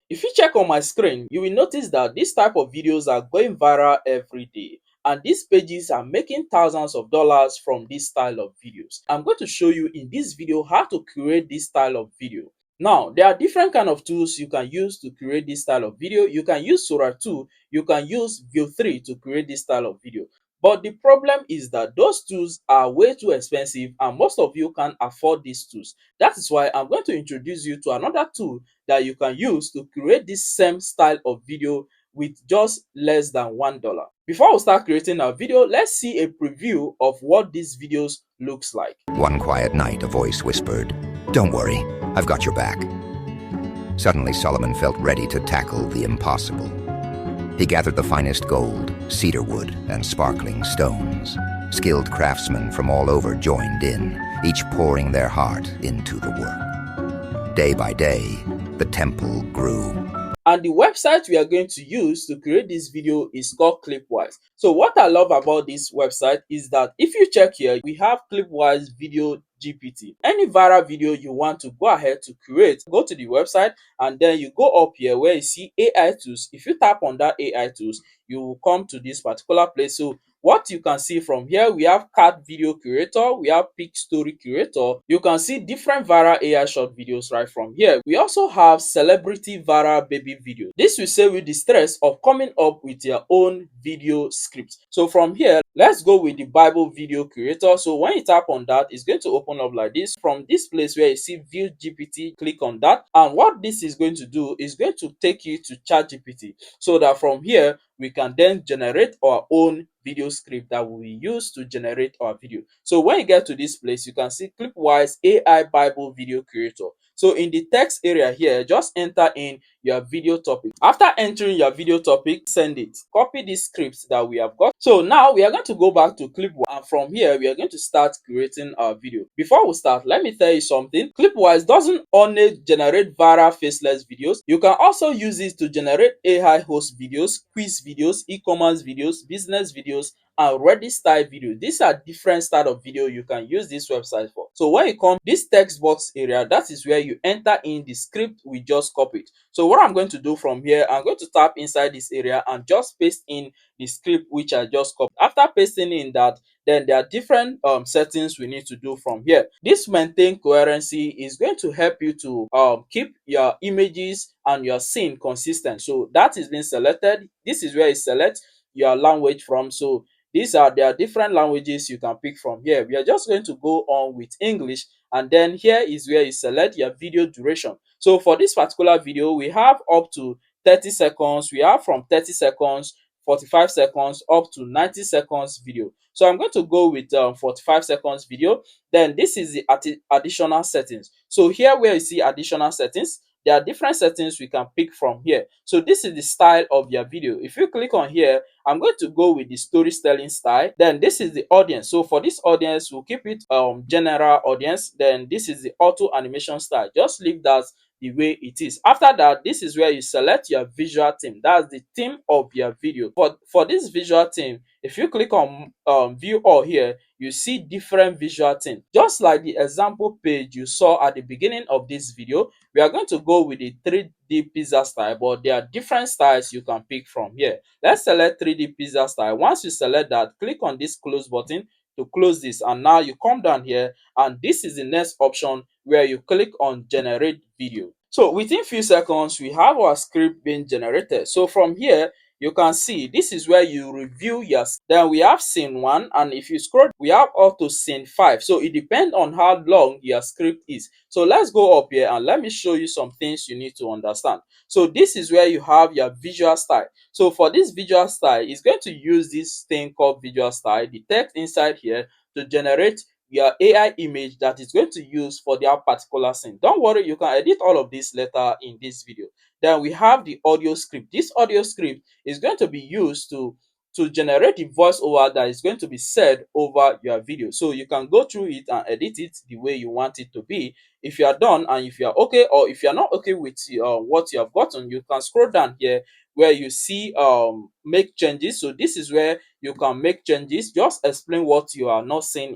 If you check on my screen, you will notice that this type of videos are going viral every day, and these pages are making thousands of dollars from this style of videos. I'm going to show you in this video how to create this style of video. Now, there are different kind of tools you can use to create this style of video. You can use Sora 2, you can use Veo 3 to create this style of video. But the problem is that those tools are way too expensive and most of you can't afford these tools. That is why I'm going to introduce you to another tool that you can use to create this same style of video with just less than $1. Before we start creating our video, let's see a preview of what these videos looks like. One quiet night, a voice whispered, "Don't worry, I've got your back." Suddenly, Solomon felt ready to tackle the impossible. He gathered the finest gold, cedar wood, and sparkling stones. Skilled craftsmen from all over joined in, each pouring their heart into the work. Day by day, the temple grew. And the website we are going to use to create this video is called Clipwise. So what I love about this website is that if you check here, we have Clipwise Video GPT. Any viral video you want to go ahead to create, go to the website and then you go up here where you see AI tools. If you tap on that AI tools, you will come to this particular place. So what you can see from here, we have cat video creator, we have pic story creator. You can see different viral AI short videos right from here. We also have celebrity viral baby video. This will save you the stress of coming up with your own video script. So from here, let's go with the Bible video creator. So when you tap on that, it's going to open up like this. From this place where you see view GPT, click on that. And what this is going to do is going to take you to ChatGPT, so that from here, we can then generate our own video script that we use to generate our video. So when you get to this place, you can see Clipwise AI Bible Video Creator. So in the text area here, just enter in your video topic. After entering your video topic, send it. Copy the scripts that we have got. So now we are going to go back to Clipwise, and from here we are going to start creating our video. Before we start, let me tell you something. Clipwise doesn't only generate viral faceless videos. You can also use it to generate AI host videos, quiz videos, e-commerce videos, business videos, and Reddit style video. These are different style of video you can use this website for. So when you come this text box area, that is where you enter in the script we just copied. So what I'm going to do from here, I'm going to tap inside this area and just paste in the script which I just copied. After pasting in that, then there are different settings we need to do from here. This maintain coherency is going to help you to keep your images and your scene consistent. So that is being selected. This is where you select your language from. So there are different languages you can pick from here. We are just going to go on with English, and then here is where you select your video duration. So for this particular video, we have up to 30 seconds. We have from 30 seconds, 45 seconds, up to 90 seconds video. So I'm going to go with 45 seconds video. Then this is the additional settings. So here where you see additional settings, there are different settings we can pick from here. So this is the style of your video. If you click on here, I'm going to go with the storytelling style. Then this is the audience. So for this audience, we'll keep it general audience. Then this is the auto animation style. Just leave that the way it is. After that, this is where you select your visual theme. That's the theme of your video. For this visual theme, if you click on view all here, you see different visual theme. Just like the example page you saw at the beginning of this video, we are going to go with the 3D pizza style, but there are different styles you can pick from here. Let's select 3D pizza style. Once you select that, click on this close button to close this, and now you come down here and this is the next option where you click on generate video. So within few seconds, we have our script being generated. So from here, you can see this is where you review your. Then we have scene 1, and if you scroll, we have up to scene 5. So it depends on how long your script is. So let's go up here and let me show you some things you need to understand. So this is where you have your visual style. So for this visual style, it's going to use this thing called visual style, the text inside here, to generate your AI image that is going to use for their particular scene. Don't worry, you can edit all of this later in this video. Then we have the audio script. This audio script is going to be used to generate the voiceover that is going to be said over your video. So you can go through it and edit it the way you want it to be. If you are done and if you are okay, or if you are not okay with what you have gotten, you can scroll down here where you see make changes. So this is where you can make changes. Just explain what you are not seeing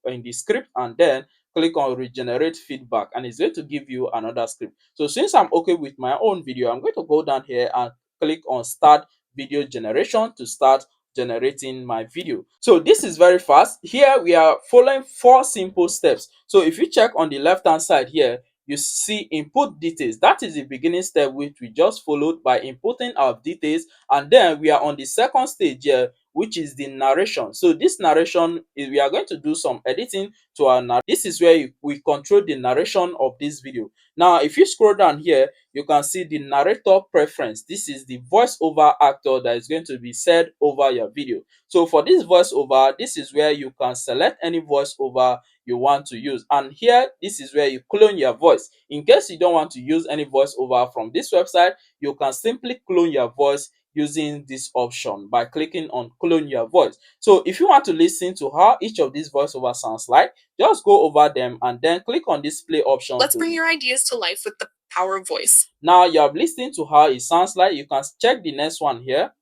in the script, and then click on regenerate feedback, and it's going to give you another script. So since I'm okay with my own video, I'm going to go down here and click on start video generation to start generating my video. So this is very fast. Here we are following 4 simple steps. So if you check on the left hand side here, you see input details. That is the beginning step which we just followed by inputting our details, and then we are on the second stage here, which is the narration. So this narration is, we are going to do some editing to our narration. This is where we control the narration of this video. Now if you scroll down here, you can see the narrator preference. This is the voiceover actor that is going to be said over your video. So for this voiceover, this is where you can select any voiceover you want to use, and here this is where you clone your voice. In case you don't want to use any voiceover from this website, you can simply clone your voice using this option by clicking on clone your voice. So if you want to listen to how each of these voiceover sounds like, just go over them and then click on this play option. Let's bring your ideas to life with the power of voice. Now you have listened to how it sounds like. You can check the next one here.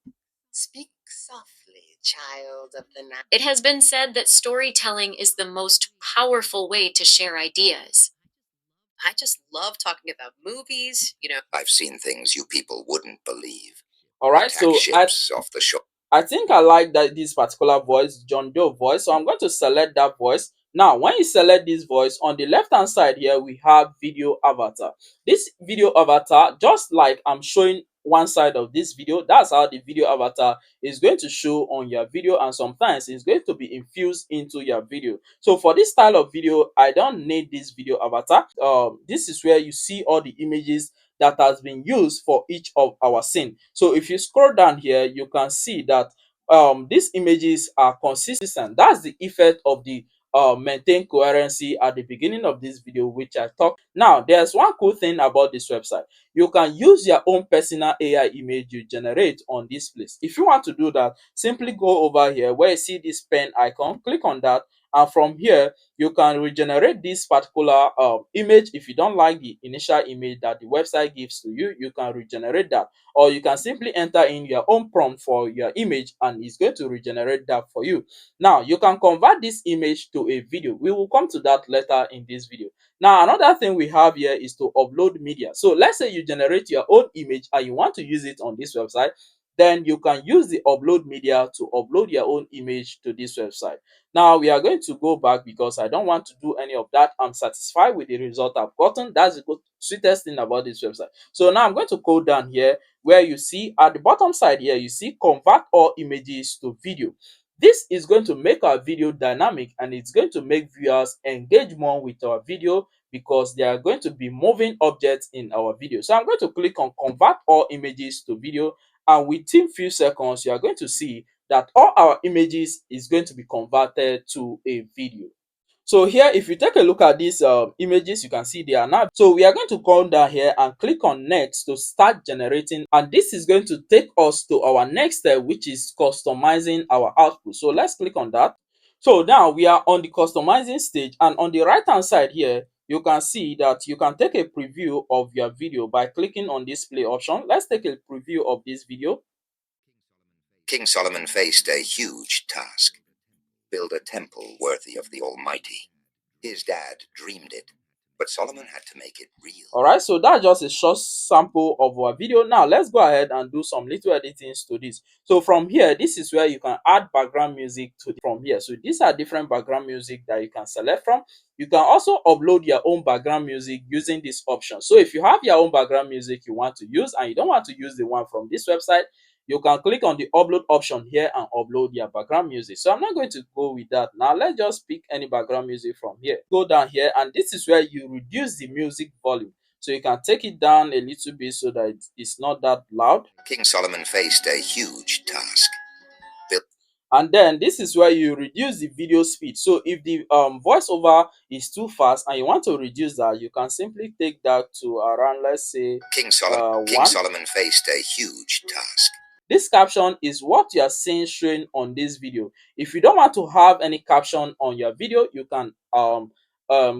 Speak softly, child of the night. It has been said that storytelling is the most powerful way to share ideas. I just love talking about movies, I've seen things you people wouldn't believe. All right, so ships off the shore. I think I like that this particular voice, John Doe voice. So I'm going to select that voice. Now, when you select this voice, on the left hand side here, we have video avatar. This video avatar, just like I'm showing one side of this video, that's how the video avatar is going to show on your video, and sometimes it's going to be infused into your video. So for this style of video, I don't need this video avatar. This is where you see all the images that has been used for each of our scene. So if you scroll down here, you can see that these images are consistent. That's the effect of the maintain coherency at the beginning of this video, which I talked. Now there's one cool thing about this website. You can use your own personal AI image you generate on this place. If you want to do that, simply go over here where you see this pen icon, click on that, and from here you can regenerate this particular image. If you don't like the initial image that the website gives to you, you can regenerate that, or you can simply enter in your own prompt for your image and it's going to regenerate that for you. Now you can convert this image to a video. We will come to that later in this video. Now another thing we have here is to upload media. So let's say you generate your own image and you want to use it on this website, then you can use the upload media to upload your own image to this website. Now we are going to go back because I don't want to do any of that. I'm satisfied with the result I've gotten. That's the sweetest thing about this website. So now I'm going to go down here where you see at the bottom side here, you see convert all images to video. This is going to make our video dynamic, and it's going to make viewers engage more with our video because they are going to be moving objects in our video. So I'm going to click on convert all images to video, and within few seconds you are going to see that all our images is going to be converted to a video. So here, if you take a look at these images, you can see they are now. So we are going to come down here and click on next to start generating, and this is going to take us to our next step, which is customizing our output. So let's click on that. So now we are on the customizing stage, and on the right hand side here, you can see that you can take a preview of your video by clicking on this play option. Let's take a preview of this video. King Solomon faced a huge task. Build a temple worthy of the Almighty. His dad dreamed it, but Solomon had to make it real. Alright, so that's just a short sample of our video. Now let's go ahead and do some little editings to this. So from here, this is where you can add background music to from here. So these are different background music that you can select from. You can also upload your own background music using this option. So if you have your own background music you want to use and you don't want to use the one from this website, you can click on the upload option here and upload your background music. So I'm not going to go with that now. Let's just pick any background music from here. Go down here, and this is where you reduce the music volume. So you can take it down a little bit so that it's not that loud. King Solomon faced a huge task. And then this is where you reduce the video speed. So if the voiceover is too fast and you want to reduce that, you can simply take that to around, let's say, King Solomon faced a huge task. This caption is what you are seeing showing on this video. If you don't want to have any caption on your video, you can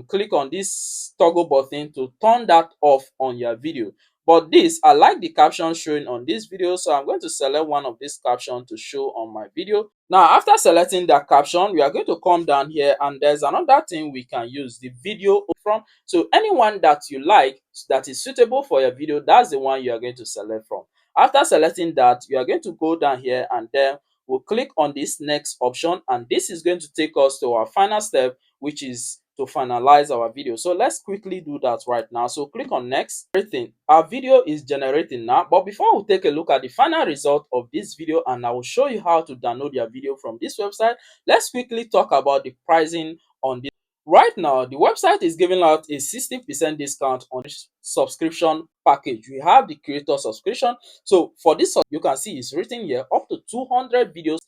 click on this toggle button to turn that off on your video. But this, I like the caption showing on this video, so I'm going to select one of these captions to show on my video. Now, after selecting that caption, we are going to come down here and there's another thing we can use the video from. So anyone that you like that is suitable for your video, that's the one you are going to select from. After selecting that, you are going to go down here and then we'll click on this next option, and this is going to take us to our final step, which is to finalize our video. So let's quickly do that right now. So click on next. Everything, our video is generating now, but before we take a look at the final result of this video and I will show you how to download your video from this website, let's quickly talk about the pricing on this. Right now, the website is giving out a 60% discount on this subscription package. We have the creator subscription. So for this, you can see it's written here up to 200 videos.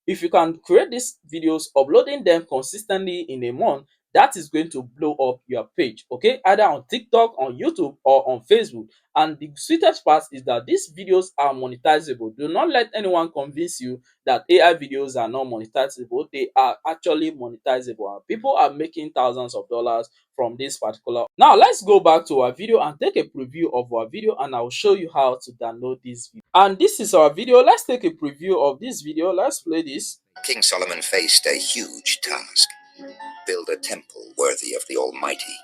If you can create these videos, uploading them consistently in a month, that is going to blow up your page, okay, either on TikTok, on YouTube, or on Facebook. And the sweetest part is that these videos are monetizable. Do not let anyone convince you that AI videos are not monetizable. They are actually monetizable, and people are making thousands of dollars from this particular. Now let's go back to our video and take a preview of our video, and I'll show you how to download this video. And this is our video. Let's take a preview of this video. Let's play this. King Solomon faced a huge task: build a temple worthy of the Almighty.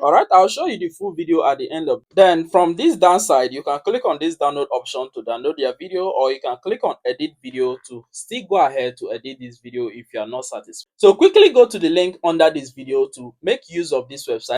All right, I'll show you the full video at the end of. Then from this downside, you can click on this download option to download your video, or you can click on edit video to still go ahead to edit this video if you are not satisfied. So quickly go to the link under this video to make use of this website.